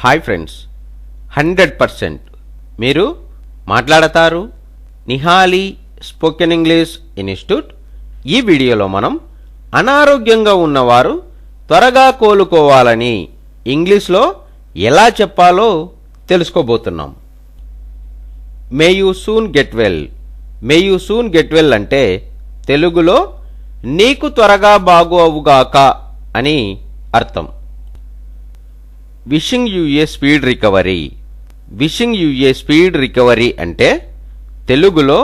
Hi friends, 100% మీరు మాట్లాడతారు Nihali spoken English institute. ఈ వీడియోలో మనం అనారోగ్యంగా ఉన్నవారు త్వరగా కోలుకోవాలని ఇంగ్లీష్లో ఎలా చెప్పాలో తెలుసుకోబోతున్నాం. May you soon get well. May you soon get well అంటే తెలుగులో నీకు త్వరగా బాగు అవుగాక అని అర్థం. Wishing you A speed recovery. Wishing you A speed recovery అంటే తెలుగులో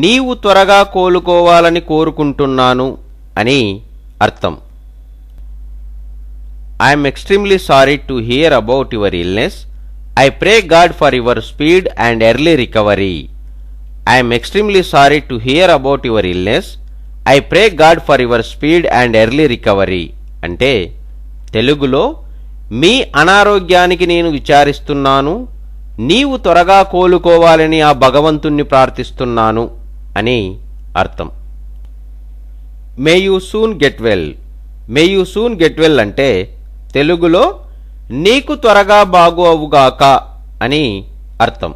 నీవు త్వరగా కోలుకోవాలని కోరుకుంటున్నాను అని అర్థం. I'm extremely sorry to hear about your illness. I pray God for your speed and early recovery. I'm extremely sorry to hear about your illness. I pray God for your speed and early recovery అంటే తెలుగులో మీ అనారోగ్యానికి నేను విచారిస్తున్నాను, నీవు త్వరగా కోలుకోవాలని ఆ భగవంతుణ్ణి ప్రార్థిస్తున్నాను అని అర్థం. May you soon get well. May you soon get well అంటే తెలుగులో నీకు త్వరగా బాగు అవుగాక అని అర్థం.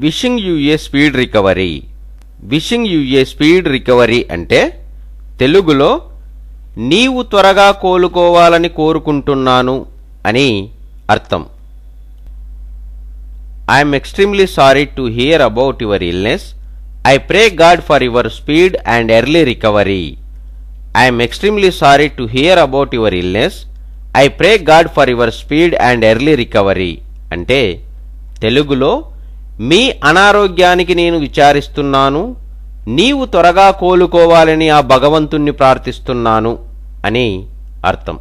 Wishing you A speed recovery. Wishing you A speed recovery అంటే తెలుగులో నీవు త్వరగా కోలుకోవాలని కోరుకుంటున్నాను అని అర్థం. I'm extremely sorry to hear about your illness. I pray God for your speed and early recovery. I'm extremely sorry to hear about your illness. I pray God for your speed and early recovery అంటే తెలుగులో మీ అనారోగ్యానికి నేను విచారిస్తున్నాను, నీవు త్వరగా కోలుకోవాలని ఆ భగవంతుణ్ణి ప్రార్థిస్తున్నాను అని అర్థం.